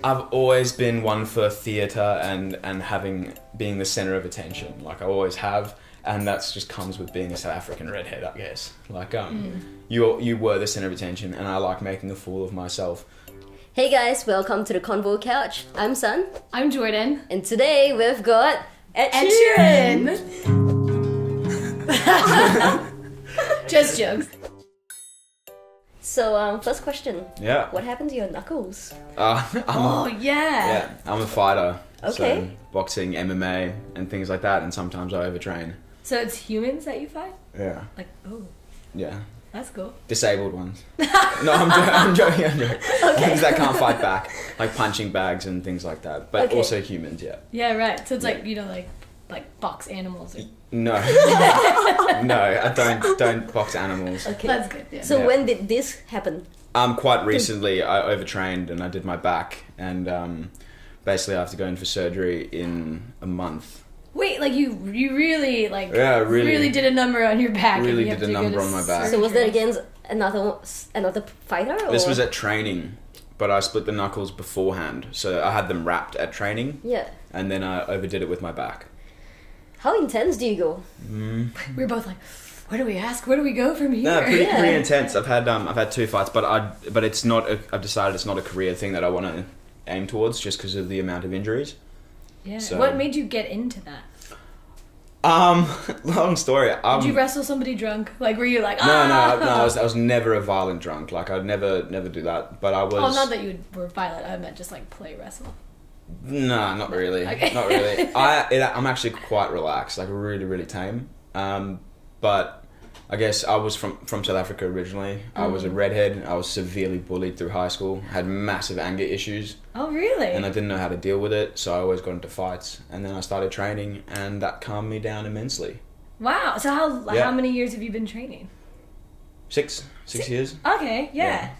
I've always been one for theatre and being the centre of attention. Like I always have, and that's just comes with being a South African redhead, I guess. Like you were the centre of attention, and I like making a fool of myself. Hey guys, welcome to the Convo couch. I'm Sun. I'm Jourdan. And today we've got Ep118. Just jokes. So, first question. Yeah. What happened to your knuckles? Yeah, I'm a fighter. Okay. So boxing, MMA, and things like that, and sometimes I overtrain. So it's humans that you fight? Yeah. Like, oh, Yeah. that's cool. Disabled ones. No, I'm joking. Ones that can't fight back, like punching bags and things like that. But also humans, yeah. Yeah, right. So it's like, you know, like box animals. Or... No. No, I don't box animals. Okay. That's good, yeah. So when did this happen? Quite recently, I overtrained and I did my back, and basically I have to go in for surgery in a month. Wait, like you really like really did a number on your back. Really did a number on my back. So was that against another fighter? Or? This was at training, but I split the knuckles beforehand, so I had them wrapped at training. Yeah. And then I overdid it with my back. How intense do you go? We were both like, what do we ask? Where do we go from here? No, pretty intense. I've had 2 fights, but it's not. I've decided it's not a career thing that I want to aim towards, just because of the amount of injuries. Yeah. So, what made you get into that? Long story. Did you wrestle somebody drunk? Like, were you like, No, I was never a violent drunk. Like, I'd never do that. But I was. Oh, not that you were violent. I meant just like play wrestle. No, not really. Okay. Not really. I'm actually quite relaxed. Like, really, really tame. But I guess I was from South Africa originally. I was a redhead. I was severely bullied through high school. I had massive anger issues. Oh, really? And I didn't know how to deal with it, so I always got into fights. And then I started training, and that calmed me down immensely. Wow. So how many years have you been training? 6 years. Okay, yeah.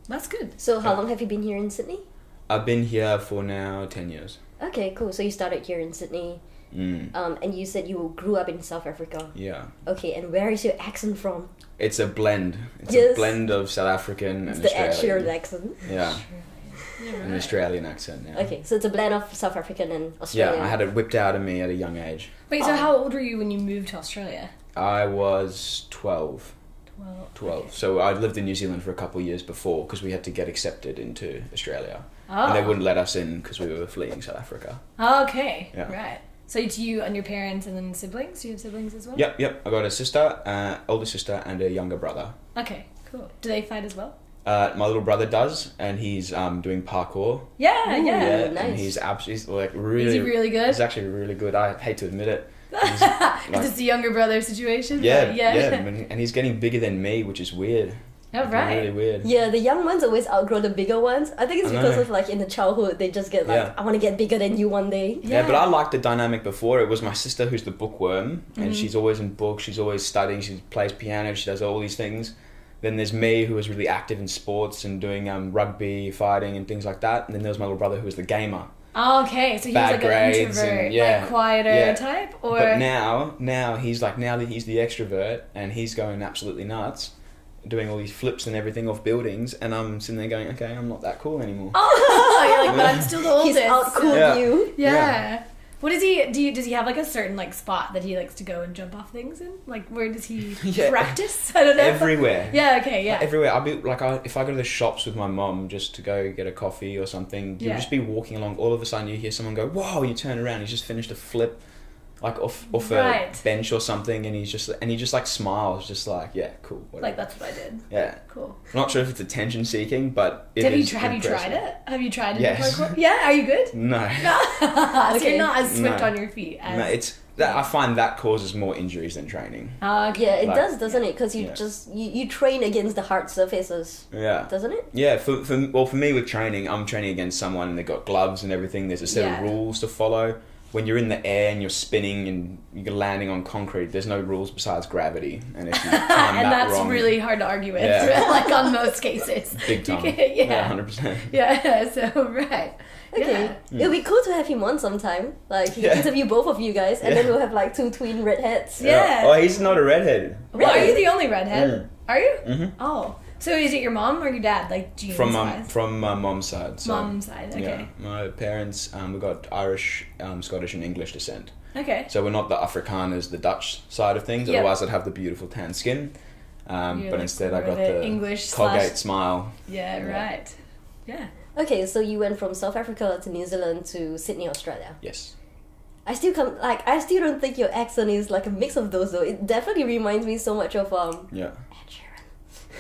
That's good. So how long have you been here in Sydney? I've been here for now 10 years. Okay, cool. So you started here in Sydney. And you said you grew up in South Africa. Yeah. Okay, and where is your accent from? It's a blend. It's a blend of South African and the Australian. Ed Sheeran accent. Yeah. Yeah, right. An Australian accent, yeah. Okay, so it's a blend of South African and Australian. Yeah, I had it whipped out of me at a young age. Wait, so how old were you when you moved to Australia? I was 12. 12. Okay. So I lived in New Zealand for a couple of years before because we had to get accepted into Australia. Oh. And they wouldn't let us in because we were fleeing South Africa. Okay, Yeah. right. So it's you and your parents and then siblings? Do you have siblings as well? Yep. I got a sister, older sister, and a younger brother. Okay, cool. Do they fight as well? My little brother does, and he's doing parkour. Yeah, Ooh, yeah. nice. And he's absolutely like really. Is he really good? He's actually really good. I hate to admit it. Is this a younger brother situation? Yeah, But and he's getting bigger than me, which is weird. Oh, right. Really weird. Yeah, the young ones always outgrow the bigger ones. I think it's because of like in the childhood they just get like, I want to get bigger than you one day. Yeah, but I liked the dynamic before. It was my sister who's the bookworm, and she's always in books, she's always studying, she plays piano, she does all these things. Then there's me, who was really active in sports and doing rugby, fighting and things like that. And then there was my little brother, who was the gamer. Oh, okay, so he's Bad like grades an introvert, and, like quieter type? Or... But now he's like, now that he's the extrovert and he's going absolutely nuts, doing all these flips and everything off buildings, and I'm sitting there going, okay, I'm not that cool anymore. Oh, you're like, but I'm still the oldest. He's out-cooled you. Yeah. What does he does he have like a certain like spot that he likes to go and jump off things in? Like where does he practice? I don't know. Everywhere. Yeah, okay, yeah. Everywhere. I'll be like, if I go to the shops with my mom just to go get a coffee or something, you'll just be walking along, all of a sudden you hear someone go, whoa, you turn around, he's just finished a flip like off a bench or something, and he just like smiles, just like, yeah, cool, whatever. Like that's what I did. Yeah. Cool. I'm not sure if it's attention seeking, but have you tried it? Have you tried it? Yes. Yeah, are you good? No. So you're not as swift on your feet as... No, it's that I find that causes more injuries than training. Okay. Yeah, it does, doesn't it? Because you train against the hard surfaces. Yeah. Doesn't it? Yeah. For me with training, I'm training against someone and they've got gloves and everything. There's a set of rules to follow. When you're in the air and you're spinning and you're landing on concrete, there's no rules besides gravity. And if you time and that that's wrong, really hard to argue with, like on most cases. Big time. Yeah, 100%. Yeah. So right. Okay. Yeah. It'll be cool to have him on sometime. Like, he interview both of you guys, and then we'll have like 2 twin redheads. Yeah. Oh, he's not a redhead. Well, are you the only redhead? Mm. Are you? Mm-hmm. Oh. So is it your mom or your dad? Like genes from my mom's side. So, mom's side, okay. Yeah, my parents, we got Irish, Scottish, and English descent. Okay. So we're not the Afrikaners, the Dutch side of things. Yep. Otherwise, I'd have the beautiful tan skin. But like instead, I got the English Colgate smile. Yeah, right. Yeah. Okay, so you went from South Africa to New Zealand to Sydney, Australia. Yes. I still don't think your accent is like a mix of those though. It definitely reminds me so much of yeah.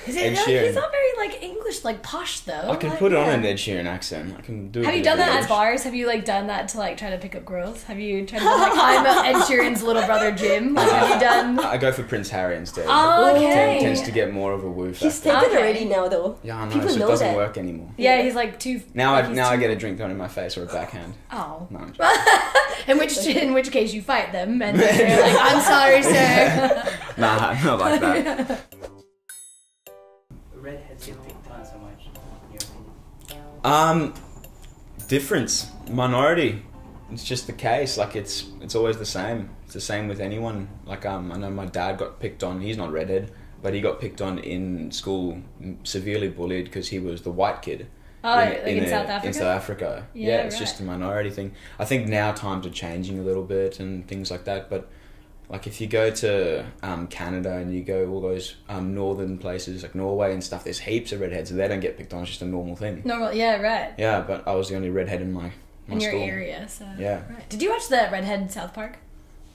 Is it? He's not very like English, like posh though. I can put on an Ed Sheeran accent. I can do. Have you done that at bars? Have you like done that to like try to pick up girls? Have you tried to like I'm Ed Sheeran's little brother Jim? Like, have you done? I go for Prince Harry instead. Oh, okay. Tends to get more of a woof. He's taken already now though. Yeah, I know. People so know it doesn't work anymore. Yeah, he's like too. Now I get a drink thrown in my face or a backhand. Oh. No. in which case you fight them and they're like, I'm sorry, sir. Nah, not like that. Redheads get picked on so much, in your opinion? Difference, minority. It's just the case. Like it's always the same. It's the same with anyone. Like I know my dad got picked on. He's not redhead, but he got picked on in school, severely bullied because he was the white kid. Oh, in South Africa? In South Africa. Yeah, it's just a minority thing. I think now times are changing a little bit and things like that, but like if you go to Canada and you go all those northern places like Norway and stuff, there's heaps of redheads and they don't get picked on. It's just a normal thing. Normal, yeah, right. Yeah, but I was the only redhead in my in your school. Area, so yeah. Right. Did you watch the Redhead South Park?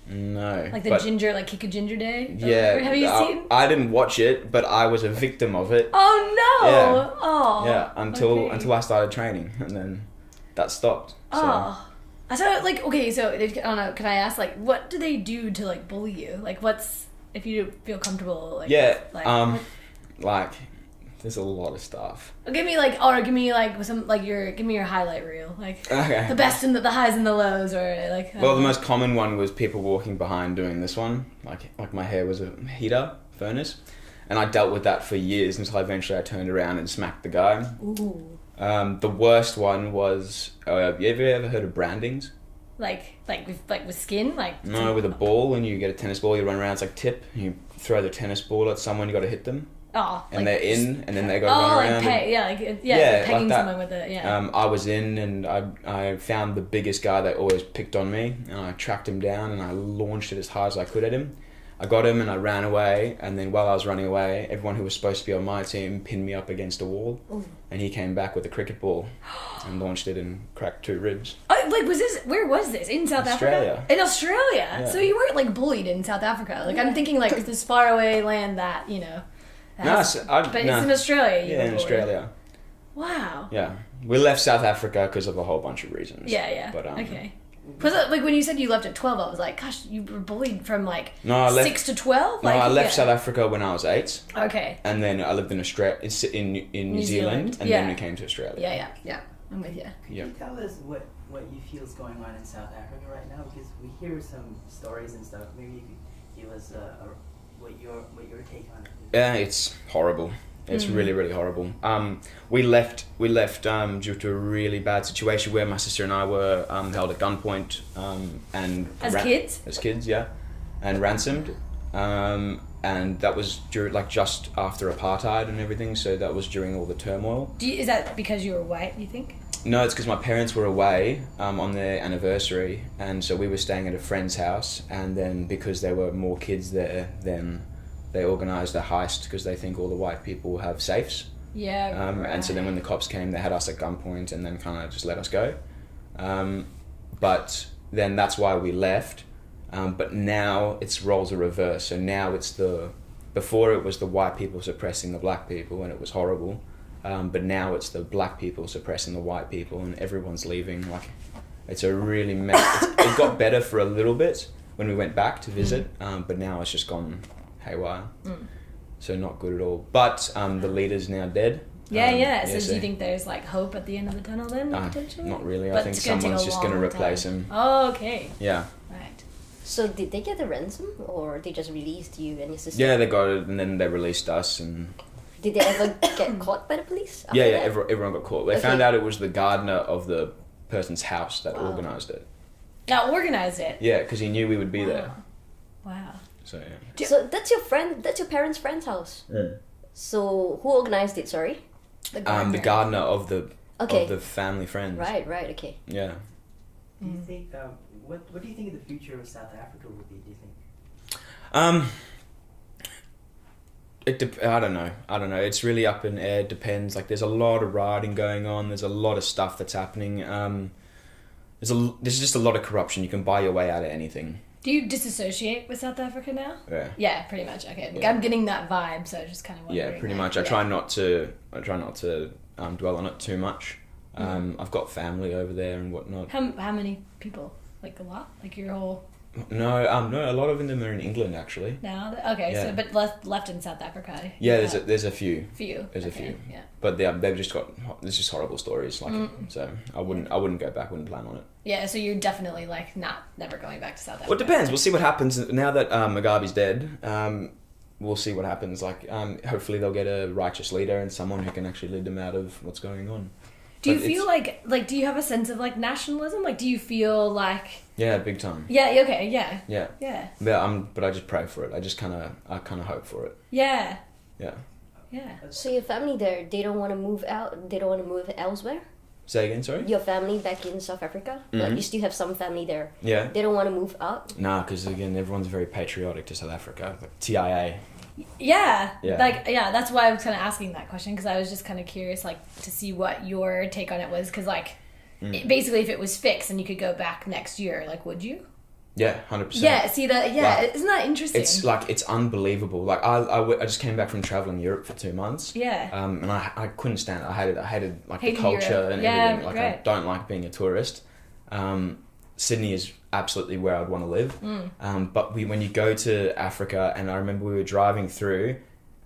No. Like the ginger, like Kick a Ginger Day? Yeah. Have you seen? I didn't watch it, but I was a victim of it. Oh no! Yeah. Oh. Yeah, until I started training, and then that stopped. So. Oh. I thought, like, okay, so, I don't know, can I ask, like, what do they do to, like, bully you? Like, what's, if you feel comfortable, like... Yeah, like, there's a lot of stuff. Give me, like, some, like, give me your highlight reel. Like, okay. The best and the highs and the lows, or, like... Well, the most common one was people walking behind doing this one. Like my hair was a heater, furnace. And I dealt with that for years until eventually I turned around and smacked the guy. Ooh. The worst one was, have you ever heard of brandings? Like with skin? Like no, with a ball. When you get a tennis ball, you run around, it's like tip. You throw the tennis ball at someone, you got to hit them. Oh. And they're in, and then they got to run around. Like pegging like someone with it, yeah. I was in, and I found the biggest guy that always picked on me, and I tracked him down, and I launched it as hard as I could at him. I got him and I ran away, and then while I was running away, everyone who was supposed to be on my team pinned me up against a wall. Ooh. And he came back with a cricket ball and launched it and cracked 2 ribs. Where was this? In South Australia. Africa? In Australia? Yeah. So you weren't like bullied in South Africa? Like I'm thinking like this faraway land that, you know. It's in Australia. Yeah, in Australia. Wow. Yeah. We left South Africa because of a whole bunch of reasons. Yeah. But, okay. Because like when you said you left at 12, I was like, gosh, you were bullied from like 6 to 12? No, I left South Africa when I was 8. Okay. And then I lived in Australia, in New Zealand, and then we came to Australia. Yeah. I'm with you. Can you tell us what you feel is going on in South Africa right now? Because we hear some stories and stuff. Maybe you could give us what your take on it is. Yeah, it's horrible. It's really, really horrible. We left due to a really bad situation where my sister and I were held at gunpoint and as kids, yeah, and ransomed. And that was just after apartheid and everything. So that was during all the turmoil. Is that because you were white? You think? No, it's because my parents were away on their anniversary, and so we were staying at a friend's house. And then because there were more kids there, then they organised a heist because they think all the white people have safes. Yeah. And so then when the cops came, they had us at gunpoint and then kind of just let us go. But then that's why we left. But now its roles are reversed. So now before it was the white people suppressing the black people and it was horrible. But now it's the black people suppressing the white people and everyone's leaving. Like, it's a really mess. It got better for a little bit when we went back to visit, but now it's just gone haywire. So not good at all. But the leader's now dead. So do you think there's like hope at the end of the tunnel then, potentially? Not really. I think someone's just going to replace him. Oh, okay. Yeah. Right. So did they get the ransom, or they just released you and your sister? Yeah, they got it, and then they released us. And did they ever get caught by the police? Yeah, everyone got caught. They found out it was the gardener of the person's house that organised it. That organised it? Yeah, because he knew we would be there. Wow. So yeah. So that's your parents' friend's house. Yeah. So who organized it? Sorry. The gardener of the family friends. Right. Okay. Yeah. Do you think what do you think of the future of South Africa will be? Do you think? I don't know. It's really up in the air. It depends. Like, there's a lot of rioting going on. There's a lot of stuff that's happening. There's just a lot of corruption. You can buy your way out of anything. Do you disassociate with South Africa now? Yeah. Yeah, pretty much. Okay, Yeah. I'm getting that vibe, so I just kind of wondering. Yeah, pretty much. I try not to dwell on it too much. I've got family over there and whatnot. How many people? Like a lot? Like your whole? No, a lot of them are in England actually. Now, okay, Yeah. so but left in South Africa. Yeah, there's a few. There's a few. Yeah. But they've just got there's just horrible stories like so I wouldn't go back. Wouldn't plan on it. Yeah, so you're definitely like never going back to South Africa. Well, it depends. We'll see what happens now that Mugabe's dead. We'll see what happens. Like, hopefully they'll get a righteous leader and someone who can actually lead them out of what's going on. Do you feel like do you have a sense of like nationalism? Like, do you feel like? Yeah, big time. Yeah. Okay. Yeah. Yeah. Yeah. But I just pray for it. I kind of hope for it. Yeah. Yeah. Yeah. So your family there, they don't want to move out. They don't want to move elsewhere. Say again, sorry? Your family back in South Africa? Like, you still have some family there. Yeah. They don't want to move out? Nah, because again, everyone's very patriotic to South Africa. Like TIA. Yeah. Yeah. Like, yeah, that's why I was kind of asking that question, because I was just kind of curious, like, to see what your take on it was, because, like, basically if it was fixed and you could go back next year, like, would you? Yeah, 100%. Yeah, see that? Yeah, like, isn't that interesting? It's unbelievable. Like, I just came back from traveling Europe for 2 months. Yeah. And I couldn't stand it. I hated like the Hated culture Europe. and Yeah, everything. Like, great. I don't like being a tourist. Sydney is absolutely where I'd want to live. But when you go to Africa, and I remember we were driving through,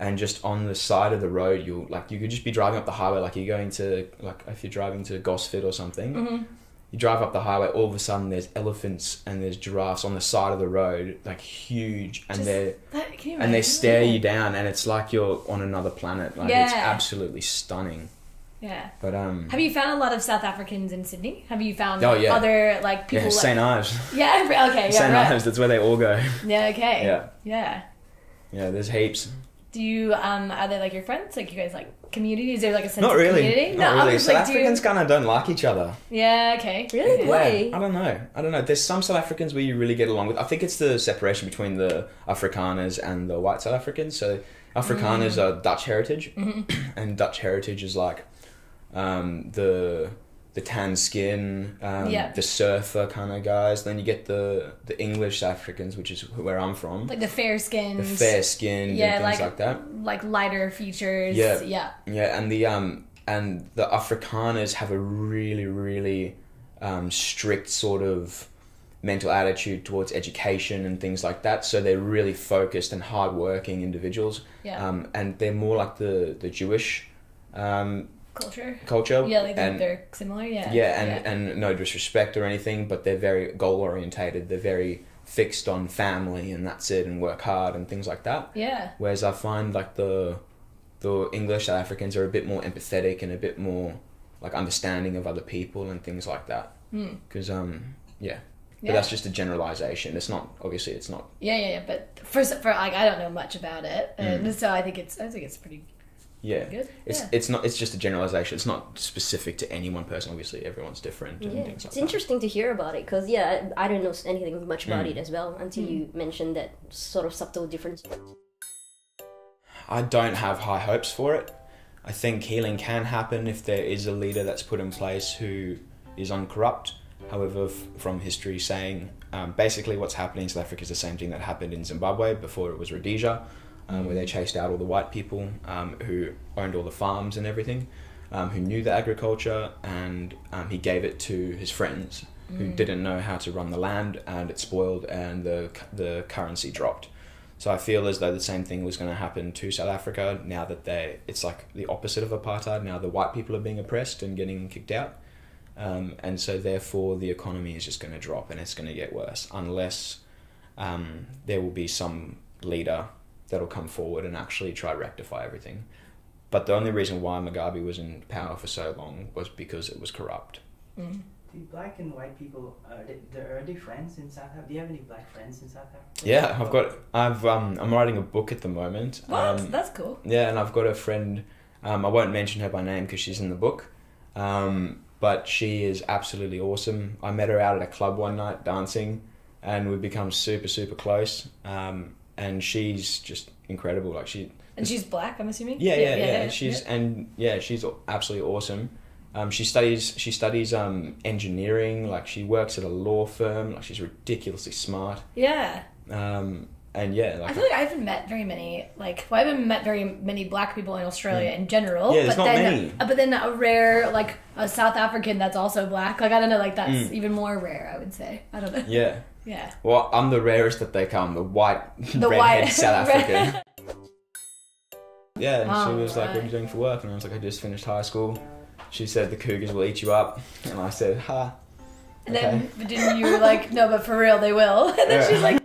and just on the side of the road, you could just be driving up the highway, like you're going to, like if you're driving to Gosford or something, you drive up the highway, all of a sudden there's elephants and there's giraffes on the side of the road, like huge, and they stare you down, and it's like you're on another planet. Like, it's absolutely stunning. Yeah. But have you found a lot of South Africans in Sydney? Have you found yeah. other like people? Yeah, St. Ives. Yeah. Okay. Yeah. St. Ives. That's where they all go. Yeah. Okay. Yeah. Yeah. Yeah. There's heaps. Do you are they like your friends? Like, you guys like community? Is there like a sense Not of really. community? Not really. South like, Africans kind of don't like each other. Yeah. Okay. Really? Okay. Why? I don't know. There's some South Africans where you really get along with. I think it's the separation between the Afrikaners and the white South Africans. So Afrikaners are Dutch heritage, and Dutch heritage is like the tan skin, the surfer kind of guys. Then you get the English Africans, which is where I'm from. Like the fair skinned. The fair skinned and things like that. Like lighter features. Yeah. Yeah. Yeah, and the Afrikaners have a really, really strict sort of mental attitude towards education and things like that. So they're really focused and hardworking individuals. Yeah. And they're more like the Jewish culture. Yeah, like they're similar. Yeah. Yeah, and no disrespect or anything, but they're very goal orientated. They're very fixed on family and that's it, and work hard and things like that. Yeah. Whereas I find like the English South Africans are a bit more empathetic and a bit more like understanding of other people and things like that. Because but that's just a generalization. It's not, obviously it's not. Yeah. But for like, I don't know much about it, and so I think it's pretty. Yeah, good. It's just a generalization. It's not specific to any one person. Obviously, everyone's different and things like that. It's interesting to hear about it, because I don't know anything much about it as well until you mentioned that sort of subtle difference. I don't have high hopes for it. I think healing can happen if there is a leader that's put in place who is uncorrupt. However, from history saying, basically what's happening in South Africa is the same thing that happened in Zimbabwe before it was Rhodesia. Where they chased out all the white people who owned all the farms and everything, who knew the agriculture, and he gave it to his friends who didn't know how to run the land, and it spoiled and the currency dropped. So I feel as though the same thing was going to happen to South Africa now that it's like the opposite of apartheid. Now the white people are being oppressed and getting kicked out, and so therefore the economy is just going to drop and it's going to get worse unless there will be some leader that'll come forward and actually try to rectify everything. But the only reason why Mugabe was in power for so long was because it was corrupt. Do black and white people are they friends in South Africa? Do you have any black friends in South Africa? Yeah, I'm writing a book at the moment. What? That's cool. Yeah, and I've got a friend. I won't mention her by name because she's in the book. But she is absolutely awesome. I met her out at a club one night dancing, and we've become super, super close. And she's just incredible. Like she's black, I'm assuming. Yeah. She's absolutely awesome. She studies engineering. Like she works at a law firm. Like she's ridiculously smart. Yeah. And yeah, like I feel like I haven't met very many I haven't met very many black people in Australia in general. Yeah, there's not many. But then a rare a South African that's also black. Like I don't know, like that's even more rare. I would say. I don't know. Yeah. Yeah. Well, I'm the rarest that they come. The white, redhead South African. Yeah, and she was like, "What are you doing for work?" And I was like, "I just finished high school." She said, "The Cougars will eat you up," and I said, "Ha." And then, but didn't you like? No, but for real, they will. And then she's like.